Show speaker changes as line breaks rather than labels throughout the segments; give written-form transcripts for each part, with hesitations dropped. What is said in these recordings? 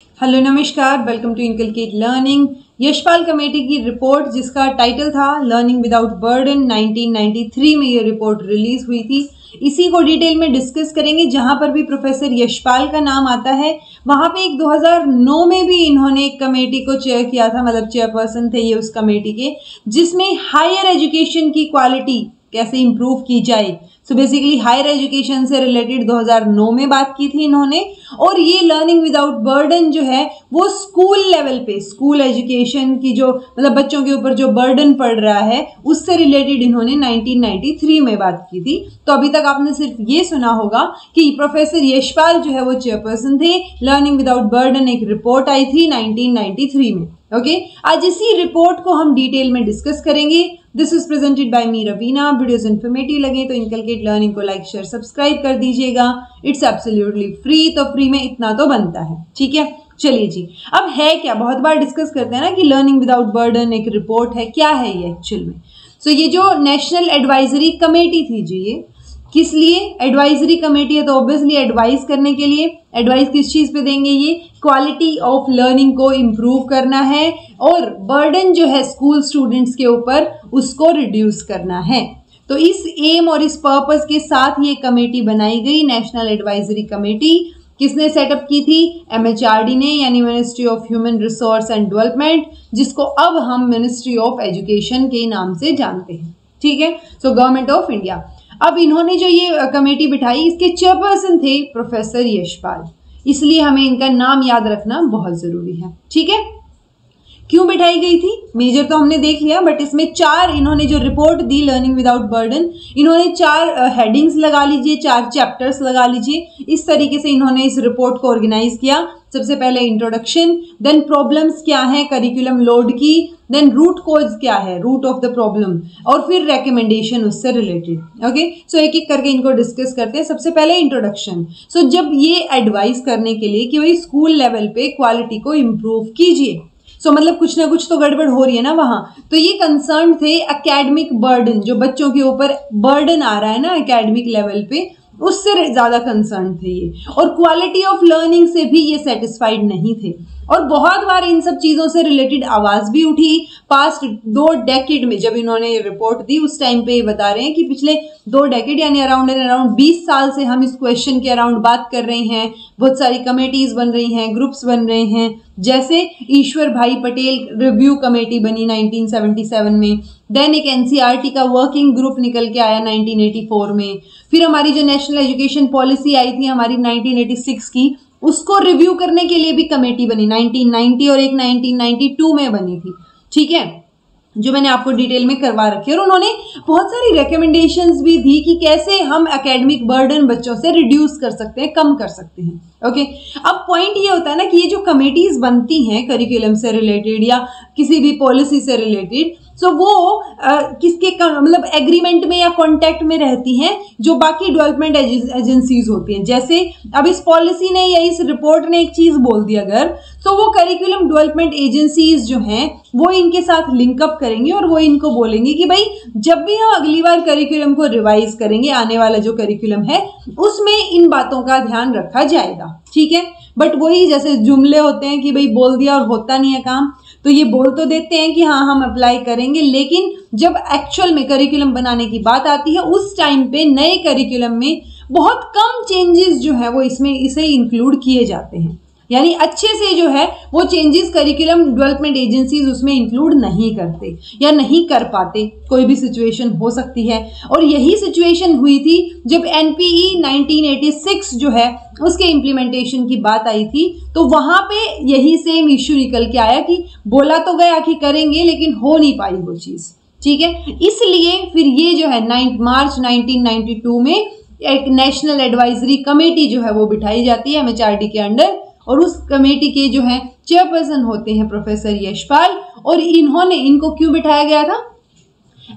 Hello नमस्कार, welcome to inculcate learning. Yashpal committee की report जिसका टाइटल था लर्निंग विदाउट बर्डन, 1993 में ये रिपोर्ट रिलीज हुई थी। इसी को डिटेल में डिस्कस करेंगे। जहां पर भी प्रोफेसर यशपाल का नाम आता है वहां पे एक 2009 में भी इन्होंने एक कमेटी को चेयर किया था, मतलब चेयरपर्सन थे ये उस कमेटी के, जिसमें हायर एजुकेशन की क्वालिटी कैसे इंप्रूव की जाए। सो बेसिकली हायर एजुकेशन से रिलेटेड 2009 में बात की थी इन्होंने। और ये लर्निंग विदाउट बर्डन जो है वो स्कूल लेवल पे, स्कूल एजुकेशन की जो मतलब बच्चों के ऊपर जो बर्डन पड़ रहा है उससे रिलेटेड इन्होंने 1993 में बात की थी। तो अभी तक आपने सिर्फ ये सुना होगा कि प्रोफेसर यशपाल जो है वो चेयरपर्सन थे। लर्निंग विदाउट बर्डन एक रिपोर्ट आई थी 1993 में। ओके, आज इसी रिपोर्ट को हम डिटेल में डिस्कस करेंगे। This is presented by me Raveena. Videos informative लगे तो इनकलकेट लर्निंग को लाइक शेयर सब्सक्राइब कर दीजिएगा। इट्स एब्सोल्युटली फ्री, तो फ्री में इतना तो बनता है। ठीक है, चलिए जी। अब है क्या, बहुत बार डिस्कस करते हैं ना कि लर्निंग विदाउट बर्डन एक रिपोर्ट है। क्या है ये एक्चुअल में? सो ये जो नेशनल एडवाइजरी कमेटी थी जी, ये किस लिए एडवाइजरी कमेटी है? तो ऑब्वियसली एडवाइस करने के लिए। एडवाइस किस चीज पे देंगे? ये क्वालिटी ऑफ लर्निंग को इम्प्रूव करना है और बर्डन जो है स्कूल स्टूडेंट्स के ऊपर उसको रिड्यूस करना है। तो इस एम और इस पर्पस के साथ ये कमेटी बनाई गई, नेशनल एडवाइजरी कमेटी। किसने सेटअप की थी? MHRD ने, यानी ministry of human resource and development, जिसको अब हम मिनिस्ट्री ऑफ एजुकेशन के नाम से जानते हैं। ठीक है, सो गवर्नमेंट ऑफ इंडिया। अब इन्होंने जो ये कमेटी बिठाई, इसके चेयरपर्सन थे प्रोफेसर यशपाल, इसलिए हमें इनका नाम याद रखना बहुत जरूरी है। ठीक है, क्यों बिठाई गई थी? मेजर तो हमने देख लिया, बट इसमें चार इन्होंने जो रिपोर्ट दी लर्निंग विदाउट बर्डन, इन्होंने चार हेडिंग्स लगा लीजिए, चार चैप्टर्स लगा लीजिए। इस तरीके से इन्होंने इस रिपोर्ट को ऑर्गेनाइज किया। सबसे पहले इंट्रोडक्शन, देन प्रॉब्लम्स क्या है करिकुलम लोड की, देन रूट कॉज क्या है, रूट ऑफ द प्रॉब्लम, और फिर रिकमेंडेशन उससे रिलेटेड। ओके, सो एक एक करके इनको डिस्कस करते हैं। सबसे पहले इंट्रोडक्शन। सो जब ये एडवाइस करने के लिए कि भाई स्कूल लेवल पे क्वालिटी को इम्प्रूव कीजिए, सो मतलब कुछ ना कुछ तो गड़बड़ हो रही है ना वहां। तो ये कंसर्न थे एकेडमिक बर्डन, जो बच्चों के ऊपर बर्डन आ रहा है ना एकेडमिक लेवल पे, उससे ज्यादा कंसर्न थे ये। और क्वालिटी ऑफ लर्निंग से भी ये सेटिस्फाइड नहीं थे। और बहुत बार इन सब चीजों से रिलेटेड आवाज भी उठी। पास्ट 2 डेकेड में जब इन्होंने ये रिपोर्ट दी उस टाइम पे ये बता रहे हैं कि पिछले 2 डेकेड यानी अराउंड 20 साल से हम इस क्वेश्चन के अराउंड बात कर रहे हैं। बहुत सारी कमेटीज बन रही हैं, ग्रुप्स बन रहे हैं, जैसे ईश्वर भाई पटेल रिव्यू कमेटी बनी 1977 में। देन एक NCERT का वर्किंग ग्रुप निकल के आया 1984 में। फिर हमारी जो नेशनल एजुकेशन पॉलिसी आई थी हमारी 1986 की, उसको रिव्यू करने के लिए भी कमेटी बनी 1990, और एक 1992 में बनी थी। ठीक है, जो मैंने आपको डिटेल में करवा रखी है। और उन्होंने बहुत सारी रिकमेंडेशंस भी दी कि कैसे हम एकेडमिक बर्डन बच्चों से रिड्यूस कर सकते हैं, कम कर सकते हैं। ओके, अब पॉइंट ये होता है ना कि ये जो कमेटीज बनती हैं करिकुलम से रिलेटेड या किसी भी पॉलिसी से रिलेटेड, सो वो किसके मतलब एग्रीमेंट में या कॉन्टेक्ट में रहती हैं जो बाकी डेवलपमेंट एजेंसीज होती हैं। जैसे अब इस पॉलिसी ने या इस रिपोर्ट ने एक चीज बोल दी अगर, तो वो करिकुलम डेवलपमेंट एजेंसीज जो हैं वो इनके साथ लिंकअप करेंगे और वो इनको बोलेंगे कि भाई जब भी हम अगली बार करिकुलम को रिवाइज करेंगे, आने वाला जो करिकुलम है उसमें इन बातों का ध्यान रखा जाएगा। ठीक है, बट वही जैसे जुमले होते हैं कि भाई बोल दिया और होता नहीं है काम। तो ये बोल तो देते हैं कि हाँ हम अप्लाई करेंगे, लेकिन जब एक्चुअल में करिकुलम बनाने की बात आती है उस टाइम पे नए करिकुलम में बहुत कम चेंजेस जो है वो इसे इंक्लूड किए जाते हैं। यानी अच्छे से जो है वो चेंजेस करिकुलम डेवलपमेंट एजेंसीज उसमें इंक्लूड नहीं करते या नहीं कर पाते। कोई भी सिचुएशन हो सकती है, और यही सिचुएशन हुई थी जब NPE 1986 जो है उसके इम्प्लीमेंटेशन की बात आई थी। तो वहां पे यही सेम इश्यू निकल के आया कि बोला तो गया कि करेंगे लेकिन हो नहीं पाई वो चीज। ठीक है, इसलिए फिर ये जो है 9 मार्च 1992 में एक नेशनल एडवाइजरी कमेटी जो है वो बिठाई जाती है MHRD के अंडर, और उस कमेटी के जो है चेयरपर्सन होते हैं प्रोफेसर यशपाल। और इनको क्यों बिठाया गया था?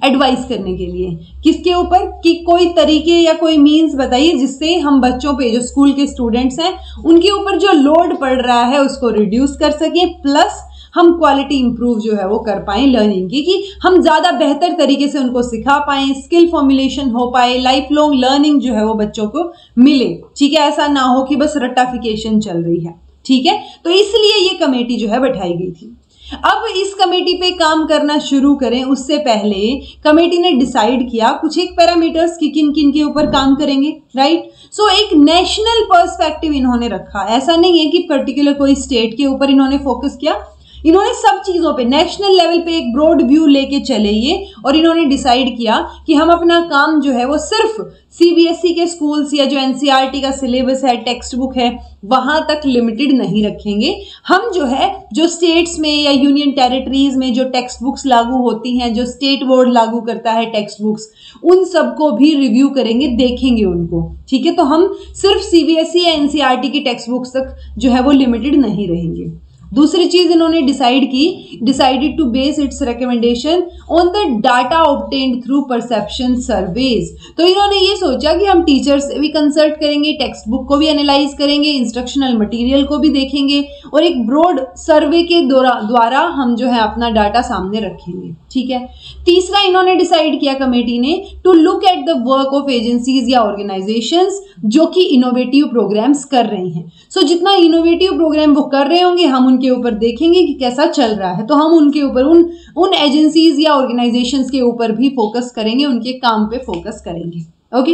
एडवाइस करने के लिए। किसके ऊपर? कि कोई तरीके या कोई मीन्स बताइए जिससे हम बच्चों पे, जो स्कूल के स्टूडेंट्स हैं उनके ऊपर जो लोड पड़ रहा है उसको रिड्यूस कर सके, प्लस हम क्वालिटी इंप्रूव जो है वो कर पाएं लर्निंग की, कि हम ज्यादा बेहतर तरीके से उनको सिखा पाएं, स्किल फॉर्मुलेशन हो पाए, लाइफ लॉन्ग लर्निंग जो है वो बच्चों को मिले। ठीक है, ऐसा ना हो कि बस रट्टाफिकेशन चल रही है। ठीक है, तो इसलिए ये कमेटी जो है बैठाई गई थी। अब इस कमेटी पे काम करना शुरू करें उससे पहले कमेटी ने डिसाइड किया कुछ एक पैरामीटर्स कि किन किन के ऊपर काम करेंगे, राइट। सो एक नेशनल पर्सपेक्टिव इन्होंने रखा, ऐसा नहीं है कि पर्टिकुलर कोई स्टेट के ऊपर इन्होंने फोकस किया, इन्होंने सब चीजों पे नेशनल लेवल पे एक ब्रॉड व्यू लेके चले ये, और इन्होंने डिसाइड किया कि हम अपना काम जो है वो सिर्फ सीबीएसई के स्कूल्स या जो एनसीईआरटी का सिलेबस है, टेक्स्ट बुक है, वहां तक लिमिटेड नहीं रखेंगे। हम जो है जो स्टेट्स में या यूनियन टेरिटरीज में जो टेक्स्ट बुक्स लागू होती हैं, जो स्टेट बोर्ड लागू करता है टेक्स्ट बुक्स, उन सबको भी रिव्यू करेंगे, देखेंगे उनको, ठीक है। तो हम सिर्फ सीबीएसई या एनसीईआरटी की टेक्स्ट बुक्स तक जो है वो लिमिटेड नहीं रहेंगे। दूसरी चीज इन्होंने decided to base its recommendation on the data obtained through perception surveys. तो इन्होंने ये सोचा कि हम टीचर्स से भी कंसल्ट करेंगे, टेक्स्ट बुक को भी एनालाइज करेंगे, इंस्ट्रक्शनल मटेरियल को भी देखेंगे, और एक ब्रॉड सर्वे के द्वारा हम जो है अपना डाटा सामने रखेंगे, ठीक है। तीसरा इन्होंने डिसाइड किया कमेटी ने to look at the work of agencies या ऑर्गेनाइजेशंस जो कि इनोवेटिव प्रोग्राम्स कर रही हैं। सो जितना इनोवेटिव प्रोग्राम वो कर रहे होंगे हम उनके ऊपर देखेंगे कि कैसा चल रहा है, तो हम उनके ऊपर उन एजेंसीज या ऑर्गेनाइजेशंस के ऊपर भी फोकस करेंगे, उनके काम पे फोकस करेंगे। ओके,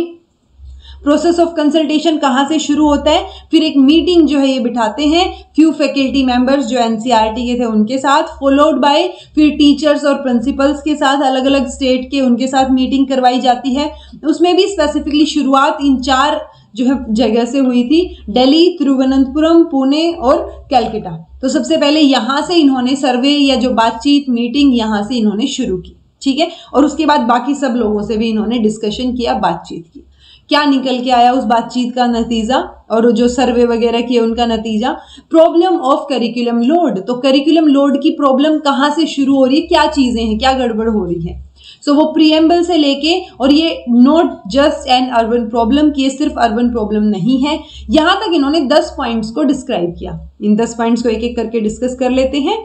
प्रोसेस ऑफ कंसल्टेशन कहाँ से शुरू होता है, फिर एक मीटिंग जो है ये बिठाते हैं फ्यू फैकल्टी मेंबर्स जो एनसीईआरटी के थे उनके साथ, फॉलोड बाय फिर टीचर्स और प्रिंसिपल्स के साथ, अलग अलग स्टेट के उनके साथ मीटिंग करवाई जाती है। उसमें भी स्पेसिफिकली शुरुआत इन 4 जो है जगह से हुई थी, दिल्ली, तिरुवनंतपुरम, पुणे और कलकत्ता। तो सबसे पहले यहाँ से इन्होंने सर्वे या जो बातचीत मीटिंग यहाँ से इन्होंने शुरू की, ठीक है। और उसके बाद बाकी सब लोगों से भी इन्होंने डिस्कशन किया, बातचीत की। क्या निकल के आया उस बातचीत का नतीजा और जो सर्वे वगैरह किए उनका नतीजा, प्रॉब्लम ऑफ करिकुलम लोड। तो करिकुलम लोड की प्रॉब्लम कहाँ से शुरू हो रही है, क्या चीजें हैं, क्या गड़बड़ हो रही है। सो वो प्रीएम्बल से लेके, और ये not just an urban problem कि ये सिर्फ अर्बन प्रॉब्लम नहीं है, यहां तक इन्होंने 10 पॉइंट्स को डिस्क्राइब किया। इन 10 पॉइंट्स को एक एक करके डिस्कस कर लेते हैं।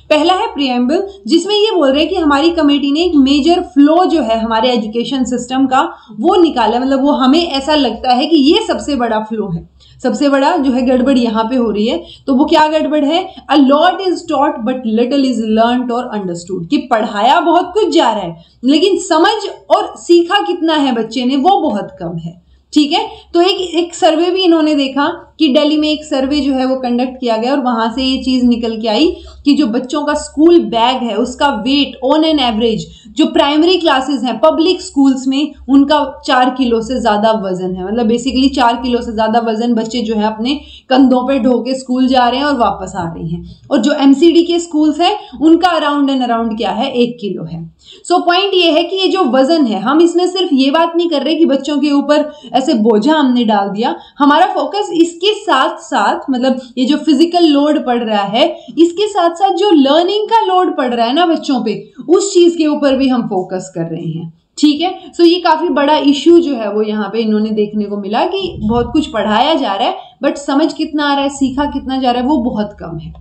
पहला है प्रीएम्बल, जिसमें ये बोल रहे हैं कि हमारी कमेटी ने एक मेजर फ्लो जो है हमारे एजुकेशन सिस्टम का वो निकाला, मतलब वो हमें ऐसा लगता है कि ये सबसे बड़ा फ्लो है, सबसे बड़ा जो है गड़बड़ यहाँ पे हो रही है। तो वो क्या गड़बड़ है, a lot is taught but little is learned और अंडरस्टूड, कि पढ़ाया बहुत कुछ जा रहा है लेकिन समझ और सीखा कितना है बच्चे ने वो बहुत कम है, ठीक है। तो एक सर्वे भी इन्होंने देखा कि दिल्ली में एक सर्वे जो है वो कंडक्ट किया गया और वहां से ये चीज निकल के आई कि जो बच्चों का स्कूल बैग है उसका वेट ऑन एन एवरेज जो प्राइमरी क्लासेस हैं पब्लिक स्कूल्स में उनका 4 किलो से ज्यादा वजन है, मतलब बेसिकली 4 किलो से ज्यादा वजन बच्चे जो है अपने कंधों पे ढो के स्कूल जा रहे हैं और वापस आ रहे हैं। और जो एमसीडी के स्कूल्स हैं उनका अराउंड एंड अराउंड क्या है, 1 किलो है। सो पॉइंट ये है कि ये जो वजन है, हम इसमें सिर्फ ये बात नहीं कर रहे कि बच्चों के ऊपर ऐसे बोझा हमने डाल दिया, हमारा फोकस इसके साथ साथ मतलब ये जो फिजिकल लोड पड़ रहा है इसके साथ साथ जो लर्निंग का लोड पड़ रहा है ना बच्चों पे, उस चीज के ऊपर भी हम फोकस कर रहे हैं, ठीक है। सो ये काफी बड़ा इश्यू जो है वो यहाँ पे इन्होंने देखने को मिला कि बहुत कुछ पढ़ाया जा रहा है बट समझ कितना आ रहा है, सीखा कितना जा रहा है वो बहुत कम है।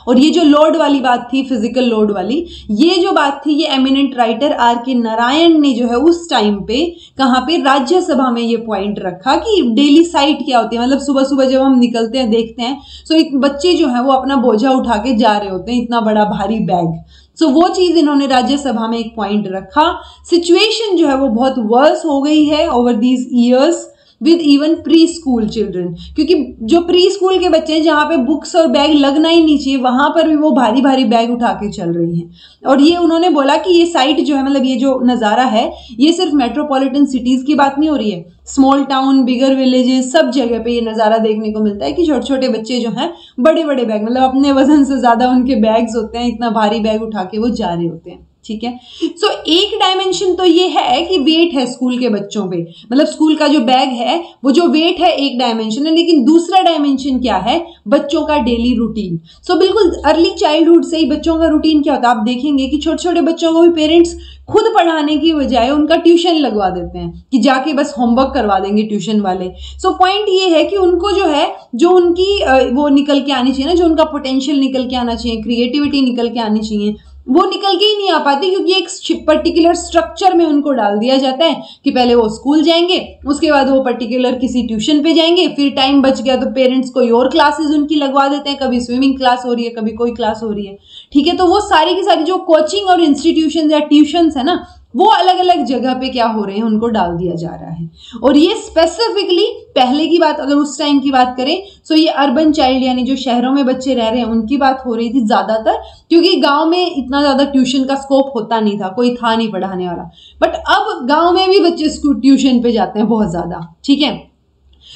और ये जो लोड वाली बात थी, फिजिकल लोड वाली, ये जो बात थी, ये एमिनेंट राइटर आर के नारायण ने जो है उस टाइम पे कहाँ पे राज्यसभा में ये पॉइंट रखा कि डेली साइट क्या होती है, मतलब सुबह सुबह जब हम निकलते हैं देखते हैं सो बच्चे जो है वो अपना बोझा उठा के जा रहे होते हैं, इतना बड़ा भारी बैग। सो वो चीज इन्होंने राज्यसभा में एक पॉइंट रखा। सिचुएशन जो है वो बहुत वर्स हो गई है over these years with even pre school children, क्योंकि जो प्री स्कूल के बच्चे हैं जहाँ पे बुक्स और बैग लगना ही नहीं चाहिए वहां पर भी वो भारी भारी बैग उठा के चल रही हैं। और ये उन्होंने बोला कि ये साइट जो है, मतलब ये जो नज़ारा है, ये सिर्फ मेट्रोपॉलिटन सिटीज की बात नहीं हो रही है, स्मॉल टाउन, बिगर विलेजेस, सब जगह पे ये नज़ारा देखने को मिलता है कि छोटे छोटे बच्चे जो हैं बड़े बड़े बैग, मतलब अपने वजन से ज्यादा उनके बैग्स होते हैं, इतना भारी बैग उठा के वो जा रहे होते हैं, ठीक है। सो एक डायमेंशन तो ये है कि वेट है स्कूल के बच्चों पे, मतलब स्कूल का जो बैग है वो जो वेट है एक डायमेंशन है, लेकिन दूसरा डायमेंशन क्या है, बच्चों का डेली रूटीन। सो बिल्कुल अर्ली चाइल्डहुड से ही बच्चों का रूटीन क्या होता है, आप देखेंगे कि छोटे छोटे बच्चों को भी पेरेंट्स खुद पढ़ाने की बजाय उनका ट्यूशन लगवा देते हैं कि जाके बस होमवर्क करवा देंगे ट्यूशन वाले। सो पॉइंट ये है कि उनको जो है, जो उनकी वो निकल के आनी चाहिए ना, जो उनका पोटेंशियल निकल के आना चाहिए, क्रिएटिविटी निकल के आनी चाहिए, वो निकल के ही नहीं आ पाते, क्योंकि एक पर्टिकुलर स्ट्रक्चर में उनको डाल दिया जाता है कि पहले वो स्कूल जाएंगे, उसके बाद वो पर्टिकुलर किसी ट्यूशन पे जाएंगे, फिर टाइम बच गया तो पेरेंट्स कोई और क्लासेस उनकी लगवा देते हैं, कभी स्विमिंग क्लास हो रही है, कभी कोई क्लास हो रही है, ठीक है। तो वो सारी की सारी जो कोचिंग और इंस्टीट्यूशन या ट्यूशन है ना, वो अलग अलग जगह पे क्या हो रहे हैं, उनको डाल दिया जा रहा है। और ये स्पेसिफिकली पहले की बात अगर उस टाइम की बात करें तो ये अर्बन चाइल्ड यानी जो शहरों में बच्चे रह रहे हैं उनकी बात हो रही थी ज्यादातर, क्योंकि गांव में इतना ज्यादा ट्यूशन का स्कोप होता नहीं था, कोई था नहीं पढ़ाने वाला। बट अब गांव में भी बच्चे ट्यूशन पे जाते हैं बहुत ज्यादा, ठीक है।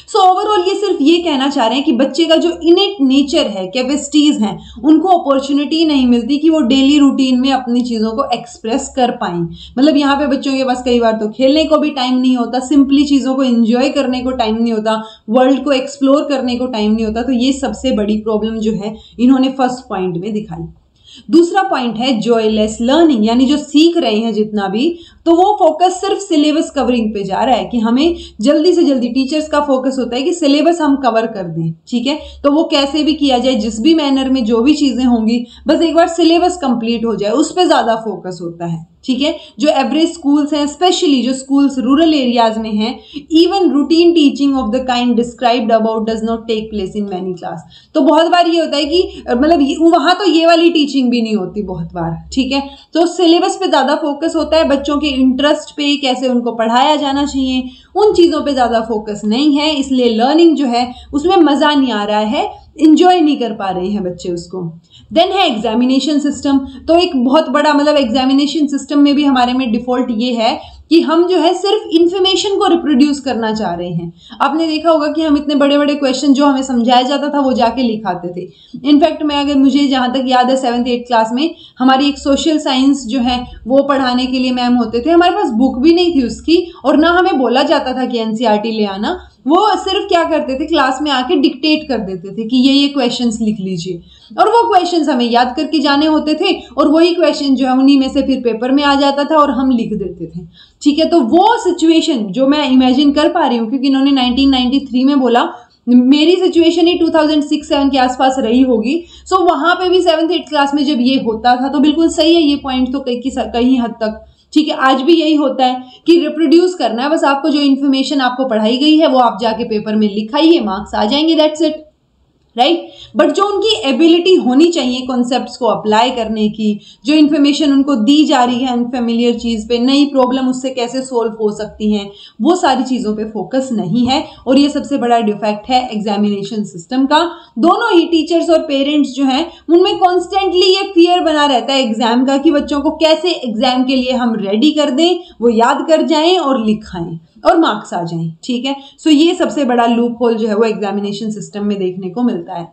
सो ओवरऑल ये सिर्फ ये कहना चाह रहे हैं कि बच्चे का जो इनेट नेचर है, कैपेसिटीज हैं, उनको अपॉर्चुनिटी नहीं मिलती कि वो डेली रूटीन में अपनी चीजों को एक्सप्रेस कर पाएं। मतलब यहाँ पे बच्चों के पास कई बार तो खेलने को भी टाइम नहीं होता, सिंपली चीजों को एंजॉय करने को टाइम नहीं होता, वर्ल्ड को एक्सप्लोर करने को टाइम नहीं होता। तो ये सबसे बड़ी प्रॉब्लम जो है इन्होंने फर्स्ट पॉइंट में दिखाई। दूसरा पॉइंट है जॉयलेस लर्निंग, यानी जो सीख रहे हैं जितना भी, तो वो फोकस सिर्फ सिलेबस कवरिंग पे जा रहा है कि हमें जल्दी से जल्दी, टीचर्स का फोकस होता है कि सिलेबस हम कवर कर दें, ठीक है। तो वो कैसे भी किया जाए, जिस भी मैनर में जो भी चीजें होंगी, बस एक बार सिलेबस कंप्लीट हो जाए, उस पर ज्यादा फोकस होता है, ठीक है। जो एवरेज स्कूल्स हैं, स्पेशली जो स्कूल्स रूरल एरियाज में हैं, even routine teaching of the kind described about does not take place in many class. तो बहुत बार ये होता है कि मतलब वहां तो ये वाली टीचिंग भी नहीं होती बहुत बार, ठीक है। तो सिलेबस पे ज्यादा फोकस होता है, बच्चों के इंटरेस्ट पे, कैसे उनको पढ़ाया जाना चाहिए, उन चीजों पे ज्यादा फोकस नहीं है। इसलिए लर्निंग जो है उसमें मजा नहीं आ रहा है, इंजॉय नहीं कर पा रहे हैं बच्चे उसको। देन है एग्जामिनेशन सिस्टम। तो एक बहुत बड़ा मतलब एग्जामिनेशन सिस्टम में भी हमारे में डिफॉल्ट ये है कि हम जो है सिर्फ इंफॉर्मेशन को रिप्रोड्यूस करना चाह रहे हैं। आपने देखा होगा कि हम इतने बड़े बड़े क्वेश्चन जो हमें समझाया जाता था वो जाके लिखाते थे। इनफैक्ट मुझे जहां तक याद है 7th 8th क्लास में हमारी एक सोशल साइंस जो है वो पढ़ाने के लिए मैम होते थे, हमारे पास बुक भी नहीं थी उसकी, और ना हमें बोला जाता था कि एनसीईआरटी ले आना। वो सिर्फ क्या करते थे, क्लास में आके डिक्टेट कर देते थे कि ये क्वेश्चंस लिख लीजिए, और वो क्वेश्चंस हमें याद करके जाने होते थे, और वही क्वेश्चन जो है उन्हीं में से फिर पेपर में आ जाता था और हम लिख देते थे, ठीक है। तो वो सिचुएशन जो मैं इमेजिन कर पा रही हूँ, क्योंकि इन्होंने 1993 में बोला, मेरी सिचुएशन ही 2006-7 के आसपास रही होगी। सो वहां पे भी 7th 8th क्लास में जब ये होता था, तो बिल्कुल सही है ये पॉइंट तो कहीं हद तक, ठीक है। आज भी यही होता है कि रिप्रोड्यूस करना है, बस आपको जो इन्फॉर्मेशन आपको पढ़ाई गई है वो आप जाके पेपर में लिखाइए, मार्क्स आ जाएंगे, दैट्स इट, राइट। बट जो उनकी एबिलिटी होनी चाहिए कॉन्सेप्ट्स को अप्लाई करने की, जो इन्फॉर्मेशन उनको दी जा रही है अनफेमिलियर चीज पे, नई प्रॉब्लम उससे कैसे सोल्व हो सकती हैं, वो सारी चीजों पे फोकस नहीं है। और ये सबसे बड़ा डिफेक्ट है एग्जामिनेशन सिस्टम का। दोनों ही टीचर्स और पेरेंट्स जो हैं उनमें कॉन्स्टेंटली ये फियर बना रहता है एग्जाम का, कि बच्चों को कैसे एग्जाम के लिए हम रेडी कर दें, वो याद कर जाएं और लिखाएं और मार्क्स आ जाएं, ठीक है। सो ये सबसे बड़ा लूप होल जो है वो एग्जामिनेशन सिस्टम में देखने को मिलता है।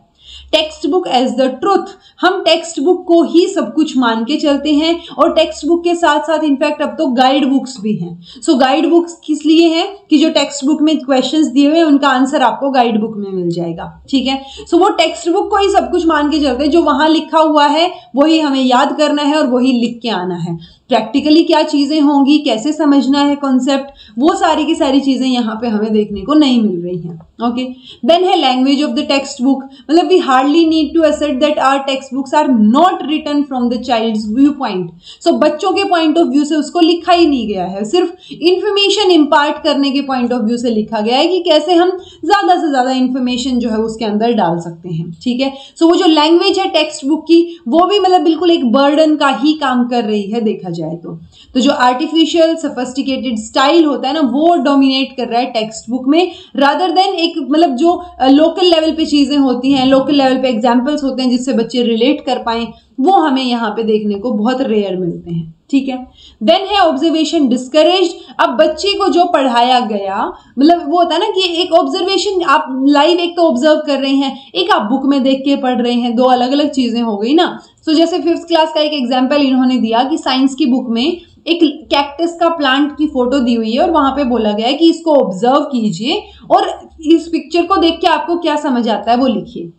Text book as the truth, हम टेक्स्ट बुक को ही सब कुछ मान के चलते हैं, और टेक्स्ट बुक के साथ साथ इनफैक्ट अब तो गाइड बुक्स भी हैं। सो गाइड बुक्स किस लिए हैं कि जो टेक्स्ट बुक में क्वेश्चंस दिए हुए हैं उनका आंसर आपको गाइड बुक में मिल जाएगा, ठीक है। सो वो टेक्स्ट बुक को ही सब कुछ मान के चलते हैं, जो वहां लिखा हुआ है वही हमें याद करना है और वही लिख के आना है। प्रैक्टिकली क्या चीजें होंगी, कैसे समझना है कॉन्सेप्ट, वो सारी की सारी चीजें यहाँ पे हमें देखने को नहीं मिल रही हैं, ओके। देन है language of the text book. मतलब we hardly need to assert that our text books are not written from the child's view point. So बच्चों के पॉइंट ऑफ व्यू से उसको लिखा ही नहीं गया है, सिर्फ इंफॉर्मेशन इम्पार्ट करने के पॉइंट ऑफ व्यू से लिखा गया है कि कैसे हम ज्यादा से ज्यादा इंफॉर्मेशन जो है उसके अंदर डाल सकते हैं, ठीक है। सो वो जो लैंग्वेज है टेक्स्ट बुक की, वो भी मतलब बिल्कुल एक बर्डन का ही काम कर रही है देखा जाए तो जो आर्टिफिशियल सफिस्टिकेटेड स्टाइल होता है ना, वो डोमिनेट कर रहा है टेक्स्ट बुक में, रादर देन एक मतलब जो लोकल लेवल पे चीजें होती हैं, लोकल लेवल पे एग्जांपल्स होते हैं जिससे बच्चे रिलेट कर पाएं, वो हमें यहाँ पे देखने को बहुत रेयर मिलते हैं, ठीक है। देन है ऑब्जर्वेशन डिस्करेज्ड। अब बच्चे को जो पढ़ाया गया, मतलब वो होता है ना कि एक ऑब्जर्वेशन, आप लाइव एक तो ऑब्जर्व कर रहे हैं, एक आप बुक में देख के पढ़ रहे हैं, दो अलग अलग चीजें हो गई ना। सो जैसे 5th क्लास का एक एग्जाम्पल इन्होंने दिया कि साइंस की बुक में एक कैक्टस का प्लांट की फोटो दी हुई है और वहां पे बोला गया है कि इसको ऑब्जर्व कीजिए और इस पिक्चर को देख के आपको क्या समझ आता है वो लिखिए।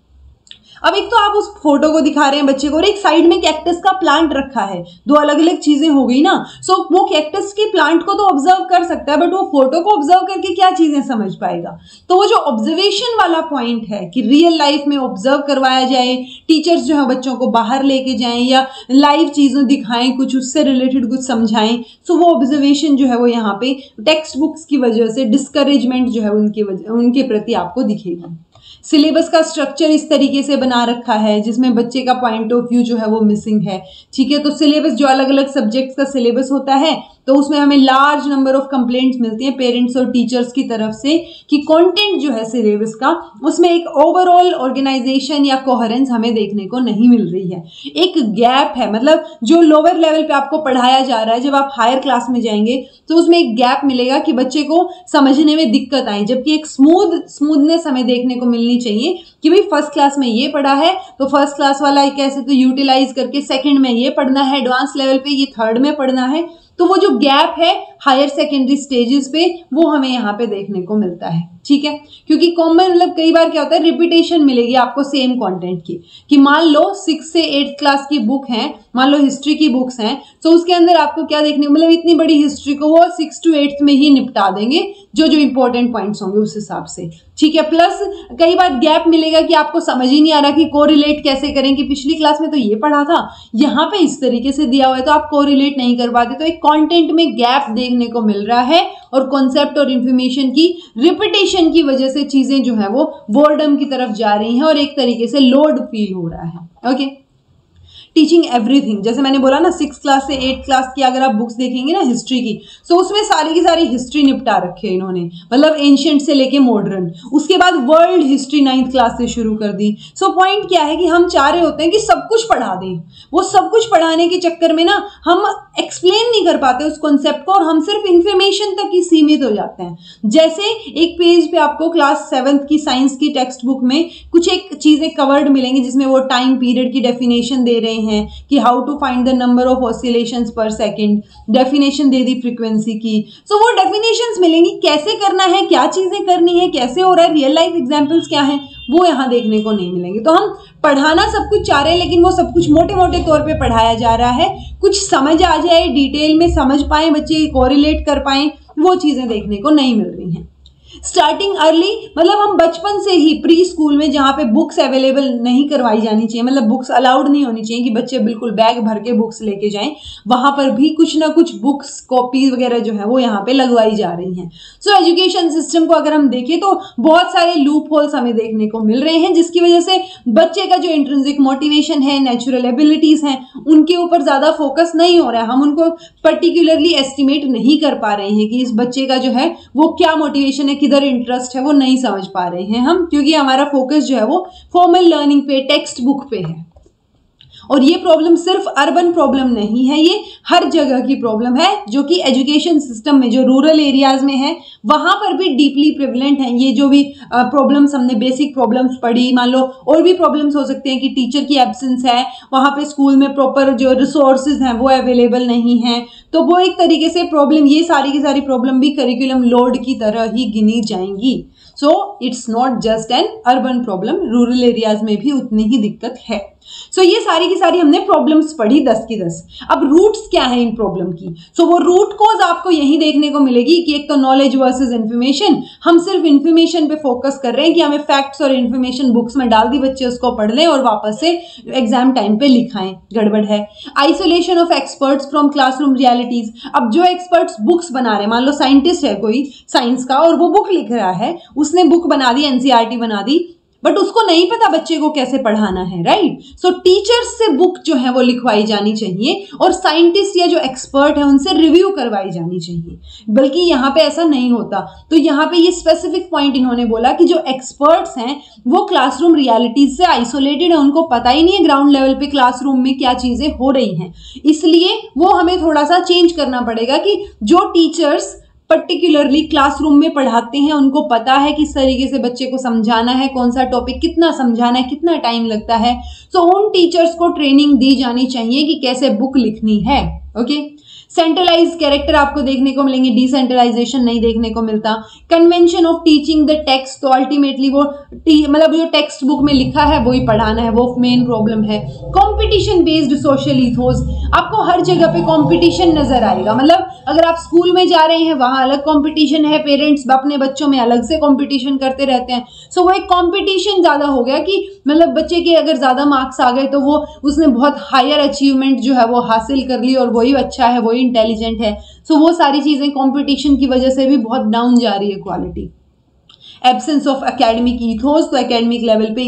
अब एक तो आप उस फोटो को दिखा रहे हैं बच्चे को और एक साइड में कैक्टस का प्लांट रखा है, दो अलग अलग चीजें हो गई ना। सो वो कैक्टस के प्लांट को तो ऑब्जर्व कर सकता है, बट वो फोटो को ऑब्जर्व करके क्या चीजें समझ पाएगा। तो वो जो ऑब्जर्वेशन वाला पॉइंट है कि रियल लाइफ में ऑब्जर्व करवाया जाए, टीचर्स जो है बच्चों को बाहर लेके जाएं या लाइव चीजें दिखाएं, कुछ उससे रिलेटेड कुछ समझाएं, सो वो ऑब्जर्वेशन जो है वो यहाँ पे टेक्स्ट बुक्स की वजह से डिस्करेजमेंट जो है उनके प्रति आपको दिखेगी। सिलेबस का स्ट्रक्चर इस तरीके से बना रखा है जिसमें बच्चे का पॉइंट ऑफ व्यू जो है वो मिसिंग है, ठीक है। तो सिलेबस जो अलग अलग सब्जेक्ट्स का सिलेबस होता है तो उसमें हमें लार्ज नंबर ऑफ कंप्लेंट्स मिलती हैं पेरेंट्स और टीचर्स की तरफ से कि कंटेंट जो है सिलेबस का उसमें एक ओवरऑल ऑर्गेनाइजेशन या कोहेरेंस हमें देखने को नहीं मिल रही है। एक गैप है, मतलब जो लोअर लेवल पे आपको पढ़ाया जा रहा है जब आप हायर क्लास में जाएंगे तो उसमें एक गैप मिलेगा कि बच्चे को समझने में दिक्कत आए, जबकि एक स्मूथनेस हमें देखने को मिलनी चाहिए कि भाई फर्स्ट क्लास में ये पढ़ा है तो फर्स्ट क्लास वाला कैसे तो यूटिलाइज करके सेकंड में ये पढ़ना है, एडवांस लेवल पे ये थर्ड में पढ़ना है। तो वो जो गैप है हायर सेकेंडरी स्टेजेस पे वो हमें यहाँ पे देखने को मिलता है, ठीक है। क्योंकि कॉमन मतलब कई बार क्या होता है रिपीटेशन मिलेगी आपको सेम कंटेंट की, कि मान लो 6 से 8th क्लास की बुक है, मान लो हिस्ट्री की बुक्स हैं, तो उसके अंदर आपको क्या देखने को मतलब इतनी बड़ी हिस्ट्री को वो 6 to 8th में ही निपटा देंगे जो जो इंपॉर्टेंट पॉइंट्स होंगे उस हिसाब से, ठीक है। प्लस कई बार गैप मिलेगा कि आपको समझ ही नहीं आ रहा कि कोरिलेट कैसे करें, कि पिछली क्लास में तो ये पढ़ा था यहाँ पे इस तरीके से दिया हुआ है तो आप कोरिलेट नहीं कर पाते। तो एक कंटेंट में गैप देखने को मिल रहा है और कॉन्सेप्ट और इंफॉर्मेशन की रिपीटेशन की वजह से चीजें जो है वो बोर्डम की तरफ जा रही हैं और एक तरीके से लोड फील हो रहा है। ओके, टीचिंग एवरीथिंग, जैसे मैंने बोला ना 6th क्लास से 8th क्लास की अगर आप बुक्स देखेंगे ना हिस्ट्री की, तो उसमें सारी की सारी हिस्ट्री निपटा रखी है इन्होंने, मतलब एंशिएंट से लेके मॉडर्न, उसके बाद वर्ल्ड हिस्ट्री 9th क्लास से शुरू कर दी। सो पॉइंट क्या है कि हम चाह रहे होते हैं कि सब कुछ पढ़ा दें, वो सब कुछ पढ़ाने के चक्कर में ना हम एक्सप्लेन नहीं कर पाते उस कॉन्सेप्ट को और हम सिर्फ इंफॉर्मेशन तक ही सीमित हो जाते हैं। जैसे एक पेज पे आपको क्लास 7th की साइंस की टेक्स्ट बुक में कुछ एक चीजें कवर्ड मिलेंगी जिसमें वो टाइम पीरियड की डेफिनेशन दे रहे हैं कि how to find the number of oscillations per second, definition दे दी फ्रीक्वेंसी की। सो वो डेफिनेशंस मिलेंगी, कैसे करना है, क्या चीजें करनी है, कैसे हो रहा है, रियल लाइफ एग्जांपल्स क्या हैं, वो यहाँ देखने को नहीं मिलेंगे। तो हम पढ़ाना सब कुछ चाह रहे हैं लेकिन वो सब कुछ मोटे मोटे तौर पे पढ़ाया जा रहा है, कुछ समझ आ जाए, डिटेल में समझ पाए बच्चे, कोरिलेट कर पाए, वो चीजें देखने को नहीं मिल रही हैं। स्टार्टिंग अर्ली, मतलब हम बचपन से ही प्री स्कूल में जहाँ पे बुक्स अवेलेबल नहीं करवाई जानी चाहिए, मतलब बुक्स अलाउड नहीं होनी चाहिए कि बच्चे बिल्कुल बैग भर के बुक्स लेके जाएं, वहां पर भी कुछ ना कुछ बुक्स कॉपी वगैरह जो है वो यहाँ पे लगवाई जा रही हैं। सो एजुकेशन सिस्टम को अगर हम देखें तो बहुत सारे लूप होल्स हमें देखने को मिल रहे हैं जिसकी वजह से बच्चे का जो इंट्रिंसिक मोटिवेशन है, नेचुरल एबिलिटीज हैं, उनके ऊपर ज्यादा फोकस नहीं हो रहा है। हम उनको पर्टिकुलरली एस्टिमेट नहीं कर पा रहे हैं कि इस बच्चे का जो है वो क्या मोटिवेशन है, किधर इंटरेस्ट है, वो नहीं समझ पा रहे हैं हम, क्योंकि हमारा फोकस जो है वो फॉर्मल लर्निंग पे, टेक्स्ट बुक पे है। और ये प्रॉब्लम सिर्फ अर्बन प्रॉब्लम नहीं है, ये हर जगह की प्रॉब्लम है जो कि एजुकेशन सिस्टम में जो रूरल एरियाज में है वहां पर भी डीपली प्रिवलेंट है। ये जो भी प्रॉब्लम्स हमने बेसिक प्रॉब्लम्स पढ़ी, मान लो और भी प्रॉब्लम्स हो सकते हैं कि टीचर की एब्सेंस है, वहां पे स्कूल में प्रॉपर जो रिसोर्सेज हैं वो अवेलेबल नहीं है, तो वो एक तरीके से प्रॉब्लम, ये सारी की सारी प्रॉब्लम भी करिकुलम लोड की तरह ही गिनी जाएंगी। So it's not just an urban problem, rural areas में भी उतनी ही दिक्कत है। सो ये सारी की सारी हमने प्रॉब्लम्स पढ़ी 10 की 10। अब रूट्स क्या है इन प्रॉब्लम की? सो वो रूट कॉज आपको यही देखने को मिलेगी कि एक तो नॉलेज वर्सेस इन्फॉर्मेशन, हम सिर्फ इन्फॉर्मेशन पे फोकस कर रहे हैं कि हमें फैक्ट्स और इन्फॉर्मेशन बुक्स में डाल दी, बच्चे उसको पढ़ लें और वापस से एग्जाम टाइम पे लिखाएं, गड़बड़ है। Isolation of experts from classroom realities, अब जो एक्सपर्ट्स बुक्स बना रहे हैं, मान लो साइंटिस्ट है कोई साइंस का और वो बुक लिख रहा है, उसने बुक बना दी, एनसीईआरटी बना दी, बट उसको नहीं पता बच्चे को कैसे पढ़ाना है, राइट। सो टीचर्स से बुक जो है वो लिखवाई जानी चाहिए और साइंटिस्ट या जो एक्सपर्ट है उनसे रिव्यू करवाई जानी चाहिए, बल्कि यहाँ पे ऐसा नहीं होता। तो यहाँ पे ये स्पेसिफिक पॉइंट इन्होंने बोला कि जो एक्सपर्ट्स हैं वो क्लासरूम रियलिटीज से आइसोलेटेड है, उनको पता ही नहीं है ग्राउंड लेवल पे क्लासरूम में क्या चीजें हो रही हैं, इसलिए वो हमें थोड़ा सा चेंज करना पड़ेगा कि जो टीचर्स पर्टिकुलरली क्लासरूम में पढ़ाते हैं उनको पता है किस तरीके से बच्चे को समझाना है, कौन सा टॉपिक कितना समझाना है, कितना टाइम लगता है। सो उन टीचर्स को ट्रेनिंग दी जानी चाहिए कि कैसे बुक लिखनी है। ओके, सेंट्रलाइज कैरेक्टर आपको देखने को मिलेंगे, डिसेंट्रलाइजेशन नहीं देखने को मिलता। Convention of teaching the text, तो अल्टीमेटली वो मतलब जो टेक्स्ट बुक में लिखा है वही पढ़ाना है, वो मेन प्रॉब्लम है। कंपटीशन बेस्ड सोशल ईथोस, आपको हर जगह पे कंपटीशन नजर आएगा। मतलब अगर आप स्कूल में जा रहे हैं वहां अलग कंपटीशन है, पेरेंट्स अपने बच्चों में अलग से कंपटीशन करते रहते हैं। सो वो एक कंपटीशन ज्यादा हो गया कि मतलब बच्चे के अगर ज्यादा मार्क्स आ गए तो वो उसने बहुत हायर अचीवमेंट जो है वो हासिल कर ली और वही अच्छा है, वही इंटेलिजेंट है। सो वो सारी चीजें कंपटीशन की वजह से भी बहुत डाउन जा रही है quality. Absence of academic ethos, तो एकेडमिक लेवल पे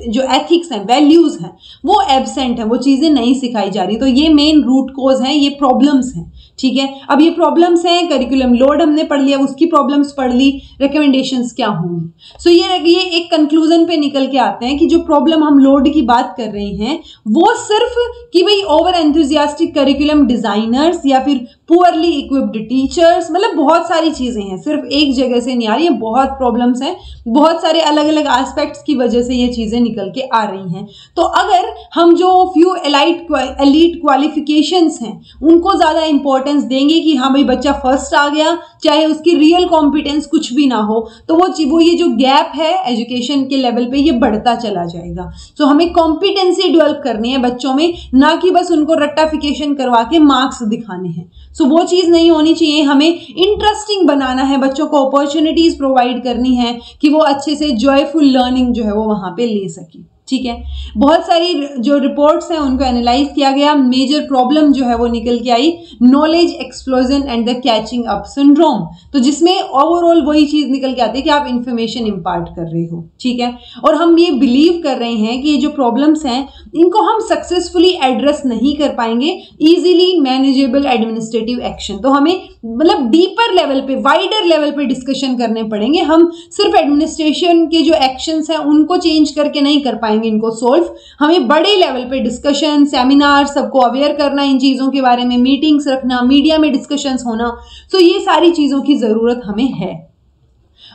जो एथिक्स हैं, वैल्यूज हैं, वो एब्सेंट है, वो चीजें नहीं सिखाई जा रही। तो ये मेन रूट कोज हैं, ये प्रॉब्लम्स हैं। ठीक है, अब ये प्रॉब्लम्स हैं, करिकुलम लोड हमने पढ़ लिया, उसकी प्रॉब्लम्स पढ़ ली, रिकमेंडेशंस क्या होंगी। सो ये एक कंक्लूजन पे निकल के आते हैं कि जो प्रॉब्लम हम लोड की बात कर रहे हैं वो सिर्फ कि भाई ओवर एंथुजियास्टिक करिकुलम डिजाइनर्स या फिर पुअरली इक्विप्ड टीचर्स, मतलब बहुत सारी चीजें हैं, सिर्फ एक जगह से नहीं आ रही है, बहुत प्रॉब्लम्स हैं, बहुत सारे अलग अलग एस्पेक्ट्स की वजह से ये चीजें निकल के आ रही हैं। तो अगर हम जो फ्यू एलीट क्वालिफिकेशंस हैं उनको ज्यादा इंपॉर्टेंस देंगे कि हाँ भाई बच्चा फर्स्ट आ गया, चाहे उसकी रियल कॉम्पिटेंस कुछ भी ना हो, तो वो ये जो गैप है एजुकेशन के लेवल पे ये बढ़ता चला जाएगा। तो हमें कॉम्पिटेंसी डेवलप करनी है बच्चों में, ना कि बस उनको रट्टाफिकेशन करवा के मार्क्स दिखाने हैं। सो वो चीज नहीं होनी चाहिए, हमें इंटरेस्टिंग बनाना है, बच्चों को अपॉर्चुनिटीज प्रोवाइड करनी है कि वो अच्छे से जॉयफुल लर्निंग जो है वो वहां पे ले सके। ठीक है, बहुत सारी जो रिपोर्ट्स हैं उनको एनालाइज किया गया। मेजर प्रॉब्लम जो है वो निकल के आई, knowledge explosion and the catching up syndrome, तो जिसमें ओवरऑल वही चीज निकल के आती है कि आप इंफॉर्मेशन इंपार्ट कर रहे हो। ठीक है, और हम ये बिलीव कर रहे हैं कि ये जो प्रॉब्लम्स हैं इनको हम सक्सेसफुली एड्रेस नहीं कर पाएंगे इजीली मैनेजेबल एडमिनिस्ट्रेटिव एक्शन। तो हमें मतलब डीपर लेवल पे, वाइडर लेवल पे डिस्कशन करने पड़ेंगे। हम सिर्फ एडमिनिस्ट्रेशन के जो एक्शंस हैं उनको चेंज करके नहीं कर पाएंगे इनको सोल्व। हमें बड़े लेवल पे डिस्कशन, सेमिनार, सबको अवेयर करना इन चीजों के बारे में, मीटिंग्स रखना, मीडिया में डिस्कशंस होना, तो ये सारी चीजों की जरूरत हमें है।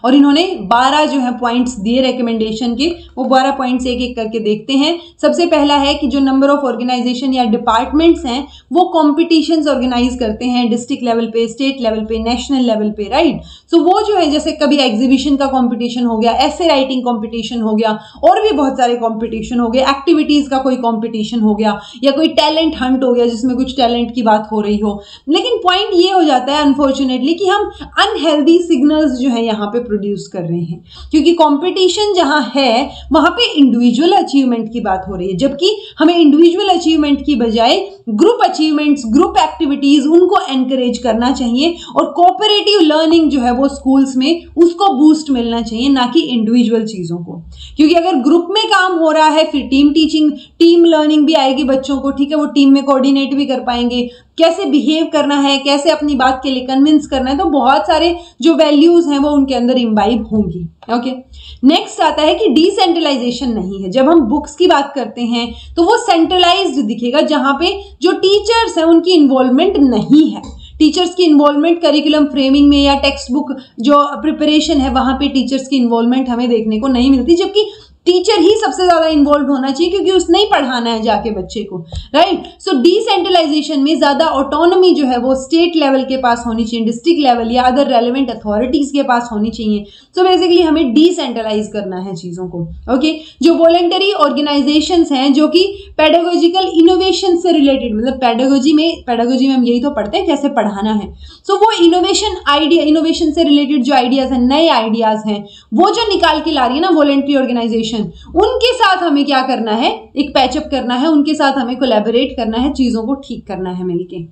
और इन्होंने 12 जो है पॉइंट्स दिए रिकमेंडेशन के, वो 12 पॉइंट्स एक एक करके देखते हैं। सबसे पहला है कि जो नंबर ऑफ ऑर्गेनाइजेशन या डिपार्टमेंट्स हैं वो कॉम्पिटिशन्स ऑर्गेनाइज करते हैं डिस्ट्रिक्ट लेवल पे, स्टेट लेवल पे, नेशनल लेवल पे, राइट। सो वो जो है जैसे कभी एग्जीबिशन का कॉम्पिटिशन हो गया, ऐसे राइटिंग कॉम्पिटिशन हो गया, और भी बहुत सारे कॉम्पिटिशन हो गए, एक्टिविटीज का कोई कॉम्पिटिशन हो गया, या कोई टैलेंट हंट हो गया जिसमें कुछ टैलेंट की बात हो रही हो। लेकिन पॉइंट ये हो जाता है अनफॉर्चुनेटली कि हम अनहेल्दी सिग्नल्स जो है यहाँ पे प्रोड्यूस कर रहे हैं, क्योंकि कंपटीशन जहां है वहां पे इंडिविजुअल अचीवमेंट की बात हो रही है, जबकि हमें इंडिविजुअल अचीवमेंट की बजाय ग्रुप अचीवमेंट्स, ग्रुप एक्टिविटीज उनको एनकरेज करना चाहिए, और कोऑपरेटिव लर्निंग जो है वो स्कूल्स में उसको बूस्ट मिलना चाहिए, ना कि इंडिविजुअल चीजों को। क्योंकि अगर ग्रुप में काम हो रहा है फिर टीम टीचिंग, टीम लर्निंग भी आएगी बच्चों को। ठीक है, वो टीम में कोऑर्डिनेट भी कर पाएंगे, कैसे बिहेव करना है, कैसे अपनी बात के लिए कन्विंस करना है, तो बहुत सारे जो वैल्यूज हैं वो उनके अंदर इम्बाइब होंगी। ओके, नेक्स्ट आता है कि डिसेंट्रलाइजेशन नहीं है। जब हम बुक्स की बात करते हैं तो वो सेंट्रलाइज्ड दिखेगा, जहां पे जो टीचर्स हैं उनकी इन्वॉल्वमेंट नहीं है। टीचर्स की इन्वॉल्वमेंट करिकुलम फ्रेमिंग में या टेक्स्ट बुक जो प्रिपरेशन है वहां पे टीचर्स की इन्वॉल्वमेंट हमें देखने को नहीं मिलती, जबकि टीचर ही सबसे ज्यादा इन्वॉल्व होना चाहिए क्योंकि उसने ही पढ़ाना है जाके बच्चे को, राइट। सो डिसेंट्रलाइजेशन में ज्यादा ऑटोनॉमी जो है वो स्टेट लेवल के पास होनी चाहिए, डिस्ट्रिक्ट लेवल या अदर रेलेवेंट अथॉरिटीज के पास होनी चाहिए। सो बेसिकली हमें डिसेंट्रलाइज करना है चीजों को। ओके, जो वॉलंटरी ऑर्गेनाइजेशंस हैं जो कि पेडागोजिकल इनोवेशन से रिलेटेड, मतलब पेडागोजी में हम यही तो पढ़ते हैं कैसे पढ़ाना है। सो वो इनोवेशन से रिलेटेड जो आइडियाज हैं, नए आइडियाज हैं, वो जो निकाल के ला रही है ना वॉलंटरी ऑर्गेनाइजेशन, उनके साथ हमें क्या करना है, एक पैचअप करना है, उनके साथ हमें कोलैबोरेट करना है, चीजों को ठीक करना है मिलके।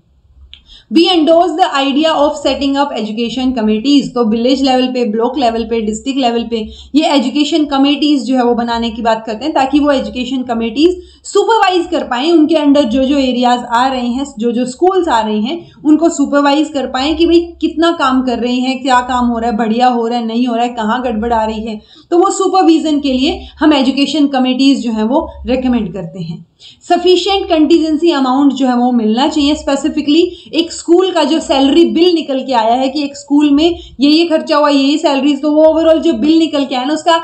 We endorse the idea of setting up education committees, तो विलेज लेवल पे, ब्लॉक लेवल पे, डिस्ट्रिक्ट लेवल पे ये एजुकेशन कमेटीज जो है वो बनाने की बात करते हैं, ताकि वो एजुकेशन कमेटीज सुपरवाइज कर पाएं, उनके अंडर जो जो एरियाज आ रहे हैं, जो जो स्कूल्स आ रहे हैं, उनको सुपरवाइज कर पाएं कि भाई कितना काम कर रहे हैं, क्या काम हो रहा है, बढ़िया हो रहा है, नहीं हो रहा है, कहाँ गड़बड़ आ रही है। तो वो सुपरविजन के लिए हम एजुकेशन कमेटीज जो है वो रेकमेंड करते हैं। सफिशिएंट कंटीजेंसी अमाउंट जो है वो मिलना चाहिए। स्पेसिफिकली एक स्कूल का जो सैलरी बिल निकल के आया है कि एक स्कूल में ये खर्चा हुआ, ये सैलरीज, तो वो ओवरऑल जो बिल निकल के आया ना उसका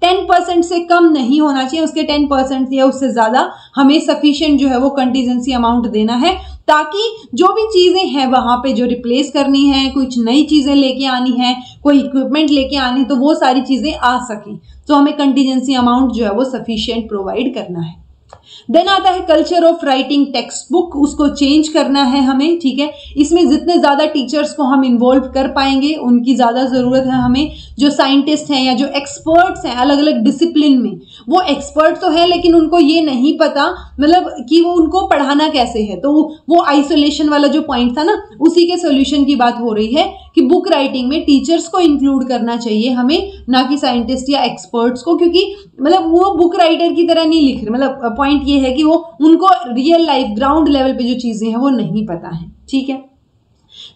10% से कम नहीं होना चाहिए, उसके 10% या उससे ज्यादा हमें सफिशिएंट जो है वो कंटीजेंसी अमाउंट देना है, ताकि जो भी चीजें हैं वहां पे जो रिप्लेस करनी है, कुछ नई चीजें लेके आनी है, कोई इक्विपमेंट लेके आनी, तो वो सारी चीजें आ सकें, तो हमें कंटीजेंसी अमाउंट जो है वो सफिशिएंट प्रोवाइड करना है। देन आता है culture of writing text book, उसको चेंज करना है हमें, ठीक है। इसमें जितने ज्यादा टीचर्स को हम इन्वॉल्व कर पाएंगे उनकी ज्यादा जरूरत है हमें। जो साइंटिस्ट हैं या जो एक्सपर्ट्स हैं अलग अलग डिसिप्लिन में, वो एक्सपर्ट तो है लेकिन उनको ये नहीं पता मतलब कि वो उनको पढ़ाना कैसे है, तो वो आइसोलेशन वाला जो पॉइंट था ना, उसी के सोल्यूशन की बात हो रही है कि बुक राइटिंग में टीचर्स को इंक्लूड करना चाहिए हमें, ना कि साइंटिस्ट या एक्सपर्ट्स को, क्योंकि मतलब वो बुक राइटर की तरह नहीं लिख रहे, मतलब पॉइंट ये है कि वो उनको रियल लाइफ ग्राउंड लेवल पे जो चीजें हैं वो नहीं पता है, ठीक है।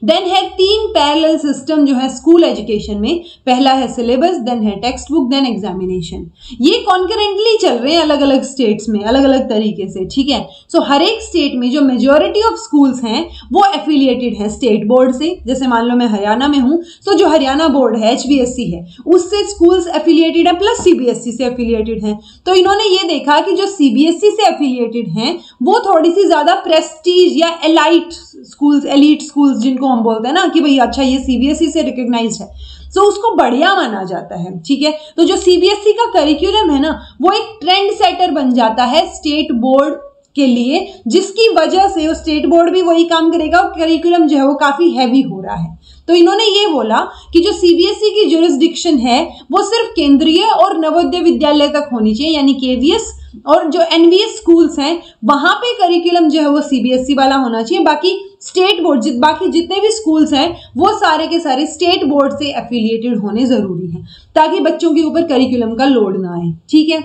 देन है 3 पैरेलल सिस्टम जो है स्कूल एजुकेशन में। पहला है सिलेबस, देन है टेक्स्ट बुक, देन एग्जामिनेशन। ये कॉन्करेंटली चल रहे हैं अलग अलग स्टेट्स में अलग अलग तरीके से, ठीक है। सो हर एक स्टेट में जो मेजॉरिटी ऑफ स्कूल्स हैं वो एफिलिएटेड है स्टेट बोर्ड से। जैसे मान लो मैं हरियाणा में हूं, तो जो हरियाणा बोर्ड है HBSC है, उससे स्कूल्स एफिलिएटेड है, प्लस CBSE से एफिलिएटेड है। तो इन्होंने ये देखा कि जो CBSE से एफिलिएटेड हैं वो थोड़ी सी ज्यादा प्रेस्टीज या एलाइट स्कूल्स, एलीट स्कूल्स जिनको हम बोलते हैं ना कि भाई अच्छा ये CBSE से रिकॉग्नाइज्ड है, तो उसको बढ़िया माना जाता है, ठीक है। तो जो CBSE का करिकुलम है ना वो एक ट्रेंड सेटर बन जाता है स्टेट बोर्ड के लिए, जिसकी वजह से वो स्टेट बोर्ड भी वही काम करेगा और करिकुलम जो है वो काफी हैवी हो रहा है। तो इन्होंने ये बोला कि जो CBSE की जुरिस्डिक्शन है वो सिर्फ केंद्रीय और नवोदय विद्यालय तक होनी चाहिए, यानी KVS, और जो NVS स्कूल्स हैं वहां पे करिकुलम जो है वो CBSE वाला होना चाहिए। बाकी स्टेट बोर्ड, बाकी जितने भी स्कूल्स हैं वो सारे के सारे स्टेट बोर्ड से एफिलिएटेड होने जरूरी है, ताकि बच्चों के ऊपर करिकुलम का लोड ना आए, ठीक है।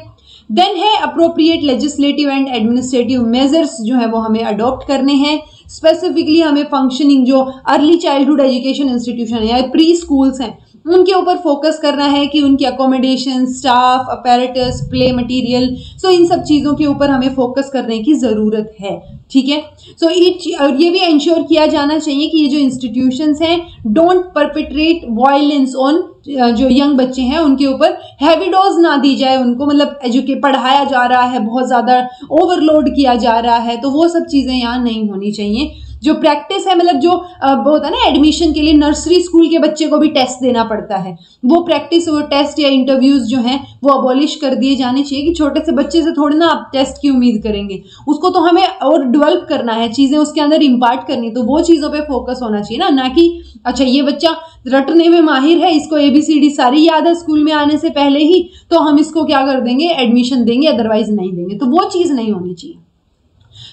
देन है appropriate legislative and administrative measures जो है वो हमें अडॉप्ट करने हैं। स्पेसिफिकली हमें फंक्शनिंग जो अर्ली चाइल्डहुड एजुकेशन इंस्टीट्यूशन है या प्री स्कूल्स हैं उनके ऊपर फोकस करना है कि उनकी accommodation, staff, apparatus, play material, so इन सब चीज़ों के ऊपर हमें फोकस करने की ज़रूरत है, ठीक है। सो ये भी इंश्योर किया जाना चाहिए कि ये जो इंस्टीट्यूशंस हैं डोंट परपेट्रेट वायलेंस ऑन जो यंग बच्चे हैं उनके ऊपर हैवी डोज ना दी जाए, उनको मतलब पढ़ाया जा रहा है, बहुत ज़्यादा ओवरलोड किया जा रहा है, तो वो सब चीज़ें यहाँ नहीं होनी चाहिए। जो प्रैक्टिस है मतलब जो होता है ना एडमिशन के लिए नर्सरी स्कूल के बच्चे को भी टेस्ट देना पड़ता है, वो प्रैक्टिस, वो टेस्ट या इंटरव्यूज जो हैं वो अबॉलिश कर दिए जाने चाहिए कि छोटे से बच्चे से थोड़ी ना आप टेस्ट की उम्मीद करेंगे, उसको तो हमें और डेवलप करना है, चीज़ें उसके अंदर इम्पार्ट करनी, तो वो चीज़ों पे फोकस होना चाहिए ना कि अच्छा ये बच्चा रटने में माहिर है, इसको ABCD सारी याद है स्कूल में आने से पहले ही, तो हम इसको क्या कर देंगे, एडमिशन देंगे, अदरवाइज नहीं देंगे, तो वो चीज़ नहीं होनी चाहिए।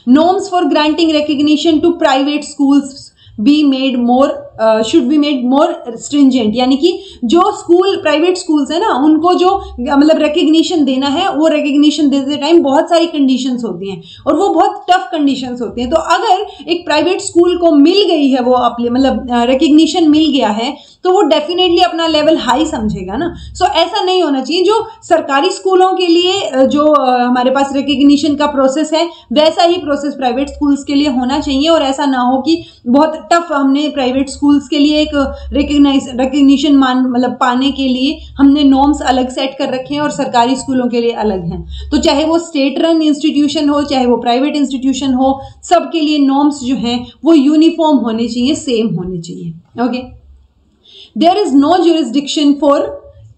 Norms for granting recognition to private schools should be made more stringent, यानी कि जो स्कूल प्राइवेट स्कूल्स है ना उनको जो मतलब रिकग्निशन देना है वो रिकग्निशन देते टाइम बहुत सारी कंडीशंस होती हैं और वो बहुत टफ कंडीशंस होती हैं। तो अगर एक प्राइवेट स्कूल को मिल गई है वो मतलब रिकग्निशन मिल गया है तो वो डेफिनेटली अपना लेवल हाई समझेगा ना। सो ऐसा नहीं होना चाहिए। जो सरकारी स्कूलों के लिए जो हमारे पास रिकग्निशन का प्रोसेस है वैसा ही प्रोसेस प्राइवेट स्कूल्स के लिए होना चाहिए, और ऐसा ना हो कि बहुत टफ हमने प्राइवेट स्कूल्स के लिए एक रिकग्निशन मतलब पाने के लिए हमने नॉर्म्स अलग सेट कर रखे हैं और सरकारी स्कूलों के लिए अलग हैं। तो चाहे वो स्टेट रन इंस्टीट्यूशन हो चाहे वो प्राइवेट इंस्टीट्यूशन हो, सबके लिए नॉर्म्स जो हैं वो यूनिफॉर्म होने चाहिए, सेम होने चाहिए। Okay, there is no jurisdiction for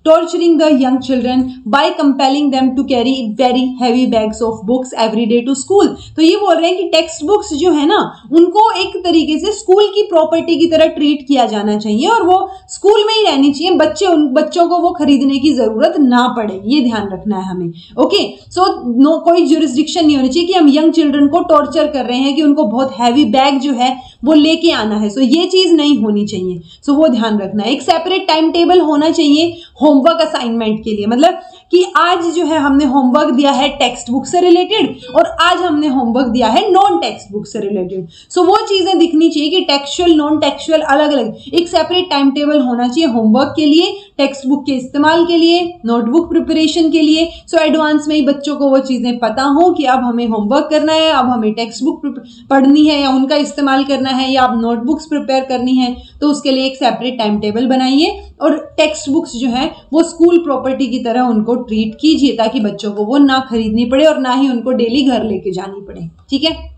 torturing the young children by compelling them to carry very heavy bags of books every day to school। तो ये बोल रहे हैं कि टेक्स्ट बुक्स जो है ना उनको एक तरीके से स्कूल की प्रॉपर्टी की तरह ट्रीट किया जाना चाहिए और वो स्कूल में ही रहनी चाहिए, उन बच्चों को वो खरीदने की जरूरत ना पड़े, ये ध्यान रखना है हमें। ओके, सो नो कोई जुरिस्डिक्शन नहीं होनी चाहिए कि हम यंग चिल्ड्रन को टॉर्चर कर रहे हैं कि उनको बहुत हैवी बैग जो है वो लेके आना है। सो ये चीज नहीं होनी चाहिए, सो वो ध्यान रखना है। एक सेपरेट टाइम टेबल होना चाहिए होमवर्क असाइनमेंट के लिए, मतलब कि आज जो है हमने होमवर्क दिया है टेक्स्ट बुक से रिलेटेड और आज हमने होमवर्क दिया है नॉन टेक्स्ट बुक से रिलेटेड। सो वो चीजें दिखनी चाहिए कि टेक्सचुअल नॉन टेक्सचुअल अलग अलग एक सेपरेट टाइम टेबल होना चाहिए होमवर्क के लिए, टेक्स्ट बुक के इस्तेमाल के लिए, नोटबुक प्रिपरेशन के लिए। सो एडवांस में ही बच्चों को वो चीजें पता हो कि अब हमें होमवर्क करना है, अब हमें टेक्स्ट बुक पढ़नी है या उनका इस्तेमाल करना है या अब नोटबुक्स प्रिपेयर करनी है, तो उसके लिए एक सेपरेट टाइम टेबल बनाइए और टेक्स्ट बुक्स जो है वो स्कूल प्रॉपर्टी की तरह उनको ट्रीट कीजिए ताकि बच्चों को वो ना खरीदनी पड़े और ना ही उनको डेली घर लेके जानी पड़े। ठीक है।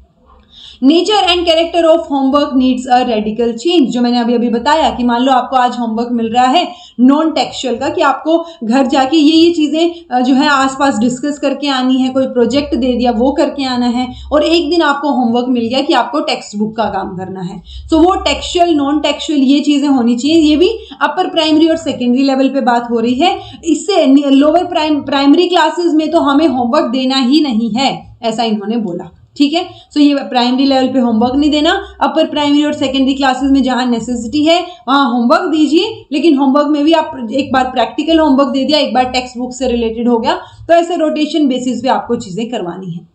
Nature and character of homework needs a radical change, जो मैंने अभी अभी बताया कि मान लो आपको आज होमवर्क मिल रहा है नॉन टेक्सचुअल का कि आपको घर जाके ये चीजें जो है आसपास डिस्कस करके आनी है, कोई प्रोजेक्ट दे दिया वो करके आना है, और एक दिन आपको होमवर्क मिल गया कि आपको टेक्स्ट बुक का काम करना है। सो वो टेक्सचुअल नॉन टेक्सचुअल ये चीजें होनी चाहिए। ये भी अपर प्राइमरी और सेकेंडरी लेवल पे बात हो रही है। इससे लोअर प्राइमरी क्लासेस में तो हमें होमवर्क देना ही नहीं है, ऐसा इन्होंने बोला। ठीक है। सो ये प्राइमरी लेवल पे होमवर्क नहीं देना, अपर प्राइमरी और सेकेंडरी क्लासेस में जहां नेसेसिटी है वहां होमवर्क दीजिए, लेकिन होमवर्क में भी आप एक बार प्रैक्टिकल होमवर्क दे दिया, एक बार टेक्स्ट बुक से रिलेटेड हो गया, तो ऐसे रोटेशन बेसिस पे आपको चीजें करवानी है।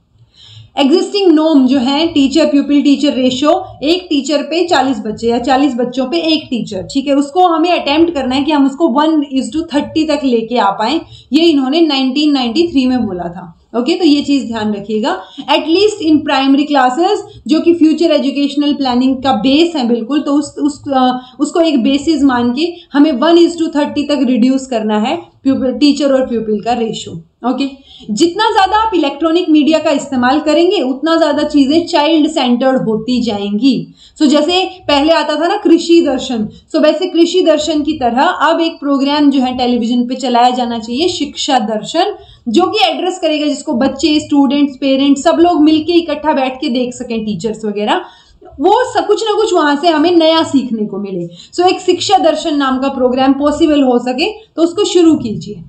एग्जिस्टिंग नॉर्म जो है टीचर प्यूपिल टीचर रेशियो, एक टीचर पे 40 बच्चे या 40 बच्चों पे एक टीचर, ठीक है, उसको हमें अटेम्प्ट करना है कि हम उसको 1:30 तक लेके आ पाए। ये इन्होंने 1993 में बोला था। ओके, तो ये चीज ध्यान रखिएगा। एटलीस्ट इन प्राइमरी क्लासेस जो कि फ्यूचर एजुकेशनल प्लानिंग का बेस है बिल्कुल, तो उसको एक बेसिस मान के हमें 1:30 तक रिड्यूस करना है टीचर और प्यूपिल का रेशियो। ओके, जितना ज्यादा आप इलेक्ट्रॉनिक मीडिया का इस्तेमाल करेंगे उतना ज्यादा चीजें चाइल्ड सेंटर्ड होती जाएंगी। सो जैसे पहले आता था ना कृषि दर्शन, सो वैसे कृषि दर्शन की तरह अब एक प्रोग्राम जो है टेलीविजन पे चलाया जाना चाहिए, शिक्षा दर्शन, जो कि एड्रेस करेगा जिसको बच्चे, स्टूडेंट्स, पेरेंट्स सब लोग मिलके इकट्ठा बैठ के देख सकें, टीचर्स वगैरह, वो सब कुछ ना कुछ वहां से हमें नया सीखने को मिले। सो एक शिक्षा दर्शन नाम का प्रोग्राम पॉसिबल हो सके तो उसको शुरू कीजिए।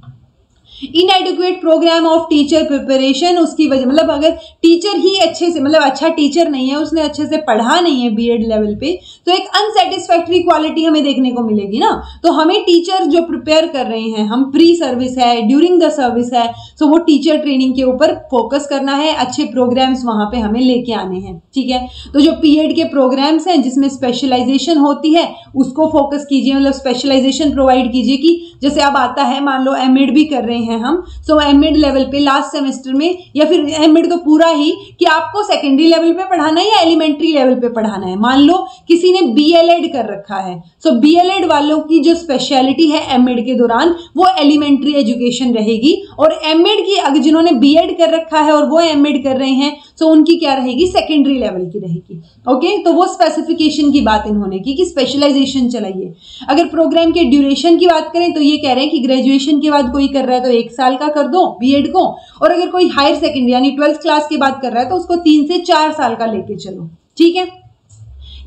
Inadequate programme of teacher preparation, उसकी वजह मतलब अगर टीचर ही अच्छे से मतलब अच्छा ड्यूरिंग नहीं है, उसने अच्छे से पढ़ा नहीं है बीएड लेवल पे, तो एक अनसेटिस्फैक्ट्री क्वालिटी हमें देखने को मिलेगी ना। तो हमें टीचर जो प्रिपेयर कर रहे हैं, हम प्री सर्विस है, ड्यूरिंग द सर्विस है, तो वो टीचर ट्रेनिंग के ऊपर फोकस करना है, अच्छे प्रोग्राम्स वहां पे हमें लेके आने हैं। ठीक है, तो जो पीएड के प्रोग्राम्स हैं जिसमें स्पेशलाइजेशन होती है उसको फोकस कीजिए, मतलब स्पेशलाइजेशन प्रोवाइड कीजिए कि जैसे अब आता है मान लो एमएड भी कर रहे हैं हम, सो एमएड लेवल पे लास्ट सेमेस्टर में या फिर एमएड तो पूरा ही कि आपको सेकेंडरी लेवल पे पढ़ाना है या एलिमेंट्री लेवल पे पढ़ाना है। मान लो किसी ने बीएलएड कर रखा है, सो बीएलएड वालों की जो स्पेशलिटी है एमएड के दौरान वो एलिमेंट्री एजुकेशन रहेगी, और एमएड की अगर जिन्होंने बीएड कर रखा है और वो एमएड कर रहे हैं सो उनकी क्या रहेगी, सेकेंडरी लेवल की रहेगी। ओके, तो वो स्पेसिफिकेशन की बात इन्होंने की कि स्पेशलाइजेशन चलाइए। अगर प्रोग्राम के ड्यूरेशन की बात करें तो ये कह रहे हैं कि ग्रेजुएशन के बाद कोई कर रहा है तो 1 साल का कर दो बीएड को, और अगर कोई हायर सेकेंडरी यानी 12th क्लास की बात कर रहा है तो उसको 3 से 4 साल का लेके चलो। ठीक है,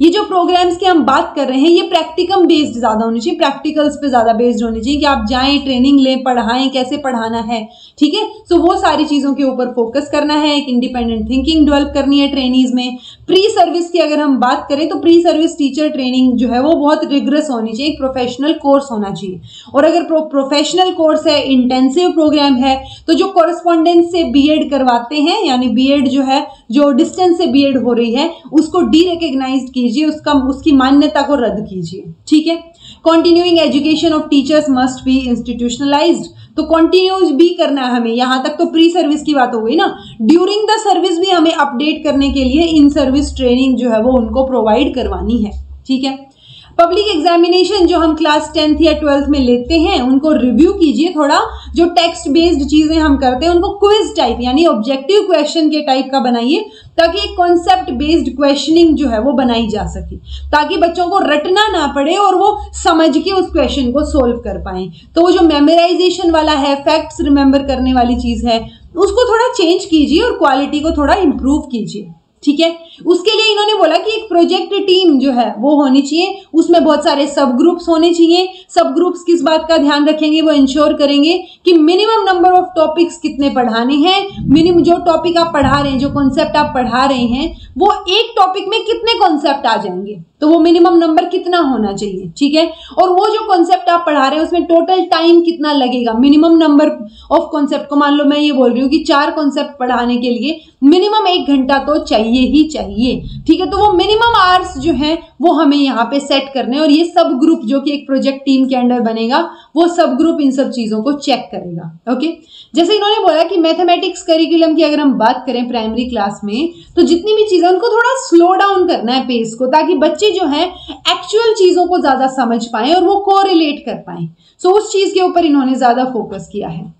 ये जो प्रोग्राम्स की हम बात कर रहे हैं ये प्रैक्टिकम बेस्ड ज्यादा होनी चाहिए, प्रैक्टिकल्स पे ज्यादा बेस्ड होनी चाहिए कि आप जाएं, ट्रेनिंग लें, पढ़ाएं, कैसे पढ़ाना है। ठीक है, सो वो सारी चीजों के ऊपर फोकस करना है, एक इंडिपेंडेंट थिंकिंग डेवलप करनी है ट्रेनीज में। प्री सर्विस की अगर हम बात करें तो प्री सर्विस टीचर ट्रेनिंग जो है वो बहुत रिग्रेस होनी चाहिए, एक प्रोफेशनल कोर्स होना चाहिए। और अगर प्रोफेशनल कोर्स है, इंटेंसिव प्रोग्राम है, तो जो कॉरेस्पॉन्डेंस से बीएड करवाते हैं यानी बीएड जो है जो डिस्टेंस से बीएड हो रही है उसको डीरेकग्नाइज्ड कीजिए, उसकी मान्यता को रद्द कीजिए। ठीक है, continuing education of teachers must be institutionalised, तो कंटिन्यूज भी करना है हमें। यहां तक तो प्री सर्विस की बात हो गई ना, ड्यूरिंग द सर्विस भी हमें अपडेट करने के लिए इन सर्विस ट्रेनिंग जो है वो उनको प्रोवाइड करवानी है। ठीक है, पब्लिक एग्जामिनेशन जो हम क्लास 10th या 12th में लेते हैं उनको रिव्यू कीजिए थोड़ा, जो टेक्स्ट बेस्ड चीजें हम करते हैं उनको क्विज टाइप यानी ऑब्जेक्टिव क्वेश्चन के टाइप का बनाइए, ताकि एक कॉन्सेप्ट बेस्ड क्वेश्चनिंग जो है वो बनाई जा सके, ताकि बच्चों को रटना ना पड़े और वो समझ के उस क्वेश्चन को सोल्व कर पाए। तो वो जो मेमोराइजेशन वाला है, फैक्ट्स रिमेंबर करने वाली चीज है, उसको थोड़ा चेंज कीजिए और क्वालिटी को थोड़ा इंप्रूव कीजिए। ठीक है। उसके लिए इन्होंने बोला कि एक प्रोजेक्ट टीम जो है वो होनी चाहिए, उसमें बहुत सारे सब ग्रुप्स होने चाहिए। सब ग्रुप्स किस बात का ध्यान रखेंगे, वो इंश्योर करेंगे कि मिनिमम नंबर ऑफ टॉपिक्स कितने पढ़ाने हैं, मिनिमम जो टॉपिक आप पढ़ा रहे हैं, जो कॉन्सेप्ट आप पढ़ा रहे हैं, वो एक टॉपिक में कितने कॉन्सेप्ट आ जाएंगे, तो वो मिनिमम नंबर कितना होना चाहिए, ठीक है। और वो जो कॉन्सेप्ट आप पढ़ा रहे हैं उसमें टोटल टाइम कितना लगेगा, मिनिमम नंबर ऑफ कॉन्सेप्ट को मान लो मैं ये बोल रही हूँ कि 4 कॉन्सेप्ट पढ़ाने के लिए मिनिमम 1 घंटा तो चाहिए ही चाहिए, ठीक है। तो वो मिनिमम आवर्स जो है वो हमें यहाँ पे सेट करने, और ये सब ग्रुप जो कि एक प्रोजेक्ट टीम के अंडर बनेगा, वो सब ग्रुप इन सब चीजों को चेक करेगा। ओके, जैसे इन्होंने बोला कि मैथमेटिक्स करिकुलम की अगर हम बात करें प्राइमरी क्लास में, तो जितनी भी चीजें उनको थोड़ा स्लो डाउन करना है पेस को, ताकि बच्चे जो है एक्चुअल चीजों को ज्यादा समझ पाए और वो कोरिलेट कर पाए। सो उस चीज के ऊपर इन्होंने ज्यादा फोकस किया है।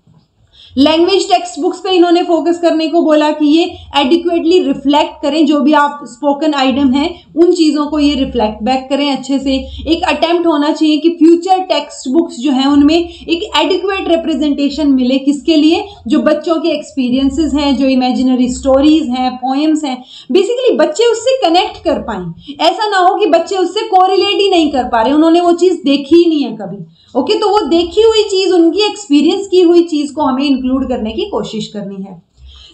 लैंग्वेज टेक्स्ट बुक्स पे इन्होंने फोकस करने को बोला कि ये एडिक्वेटली रिफ्लेक्ट करें, जो भी आप स्पोकन आइटम है उन चीजों को ये रिफ्लेक्ट बैक करें अच्छे से। एक अटेम्प्ट होना चाहिए कि फ्यूचर टेक्स्ट बुक्स जो है उनमें एक एडिक्वेट रिप्रेजेंटेशन मिले, किसके लिए, जो बच्चों के एक्सपीरियंसेस हैं, जो इमेजिनरी स्टोरीज हैं, पोएम्स हैं, बेसिकली बच्चे उससे कनेक्ट कर पाएं। ऐसा ना हो कि बच्चे उससे कोरिलेट ही नहीं कर पा रहे, उन्होंने वो चीज देखी ही नहीं है कभी। ओके, तो वो देखी हुई चीज, उनकी एक्सपीरियंस की हुई चीज को हमें इंक्लूड करने की कोशिश करनी है।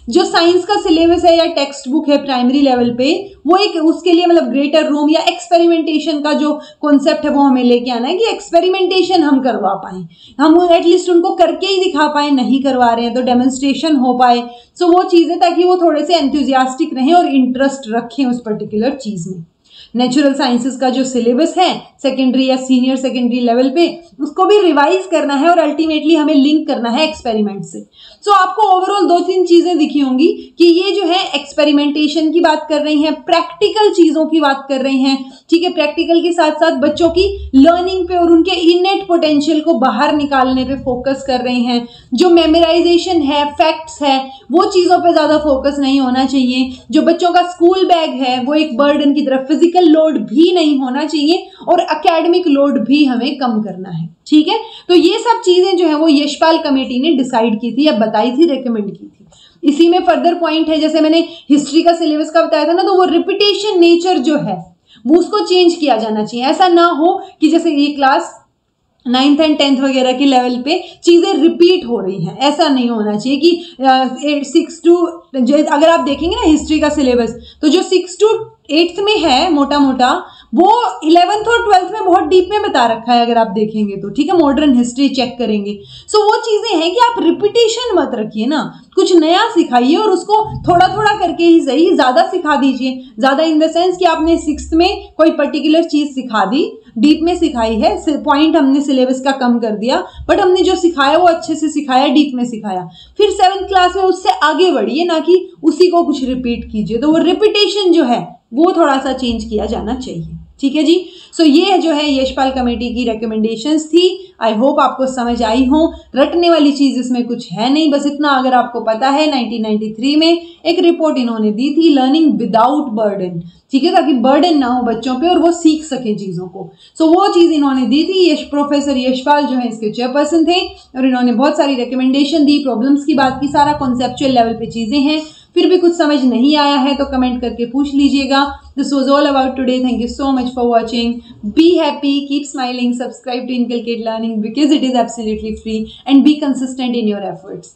जो साइंस का सिलेबस है या टेक्स्ट बुक है प्राइमरी लेवल पे, वो एक उसके लिए मतलब ग्रेटर रूम या एक्सपेरिमेंटेशन का जो कॉन्सेप्ट है वो हमें लेके आना है कि एक्सपेरिमेंटेशन हम करवा पाए, हम एटलीस्ट उनको करके ही दिखा पाए, नहीं करवा रहे हैं तो डेमोन्स्ट्रेशन हो पाए। सो वो चीजें, ताकि वो थोड़े से एंथुजियास्टिक रहें और इंटरेस्ट रखें उस पर्टिकुलर चीज में। नेचुरल साइंसेस का जो सिलेबस है सेकेंडरी या सीनियर सेकेंडरी लेवल पे, उसको भी रिवाइज करना है और अल्टीमेटली हमें लिंक करना है एक्सपेरिमेंट से। सो आपको ओवरऑल 2-3 चीजें दिखी होंगी कि ये जो है एक्सपेरिमेंटेशन की बात कर रही हैं, प्रैक्टिकल चीजों की बात कर रही हैं, ठीक है। प्रैक्टिकल के साथ साथ बच्चों की लर्निंग पे और उनके इननेट पोटेंशियल को बाहर निकालने पे फोकस कर रही हैं। जो मेमोराइजेशन है, फैक्ट्स है, वो चीजों पे ज्यादा फोकस नहीं होना चाहिए। जो बच्चों का स्कूल बैग है वो एक बर्डन की तरफ, फिजिकल लोड भी नहीं होना चाहिए और एकेडमिक लोड भी हमें कम करना है, ठीक है। तो ये सब चीजें जो है वो यशपाल कमेटी ने डिसाइड की थी या बताई थी, रेकमेंड की थी। इसी में फर्दर पॉइंट है, जैसे मैंने हिस्ट्री का सिलेबस का बताया था ना, तो वो रिपीटेशन नेचर जो है वो उसको चेंज किया जाना चाहिए। ऐसा ना हो कि जैसे ये क्लास 9th एंड 10th वगैरह के लेवल पे चीजें रिपीट हो रही हैं, ऐसा नहीं होना चाहिए कि 6 to, अगर आप देखेंगे ना हिस्ट्री का सिलेबस, तो जो 6 to 8th में है मोटा मोटा, वो 11th और 12th में बहुत डीप में बता रखा है अगर आप देखेंगे तो, ठीक है। मॉडर्न हिस्ट्री चेक करेंगे। सो वो चीजें हैं कि आप रिपीटेशन मत रखिए ना, कुछ नया सिखाइए और उसको थोड़ा थोड़ा करके ही सही, ज्यादा सिखा दीजिए। ज्यादा इन द सेंस कि आपने 6th में कोई पर्टिकुलर चीज सिखा दी, डीप में सिखाई है, पॉइंट हमने सिलेबस का कम कर दिया, बट हमने जो सिखाया वो अच्छे से सिखाया, डीप में सिखाया। फिर 7th क्लास में उससे आगे बढ़िए, ना कि उसी को कुछ रिपीट कीजिए। तो वो रिपीटेशन जो है वो थोड़ा सा चेंज किया जाना चाहिए, ठीक है जी। सो ये जो है यशपाल कमेटी की रिकमेंडेशंस थी। आई होप आपको समझ आई हो। रटने वाली चीज इसमें कुछ है नहीं, बस इतना अगर आपको पता है 1993 में एक रिपोर्ट इन्होंने दी थी, लर्निंग विदाउट बर्डन, ठीक है, ताकि बर्डन ना हो बच्चों पे और वो सीख सके चीजों को। सो वो चीज इन्होंने दी थी। प्रोफेसर यशपाल जो है इसके चेयरपर्सन थे और इन्होंने बहुत सारी रिकमेंडेशन दी, प्रॉब्लम्स की बात की, सारा कॉन्सेप्चुअल लेवल पे चीजें हैं। फिर भी कुछ समझ नहीं आया है तो कमेंट करके पूछ लीजिएगा। This was all about today. Thank you so much for watching. Be happy, keep smiling, subscribe to Inculcate Learning because it is absolutely free, and be consistent in your efforts.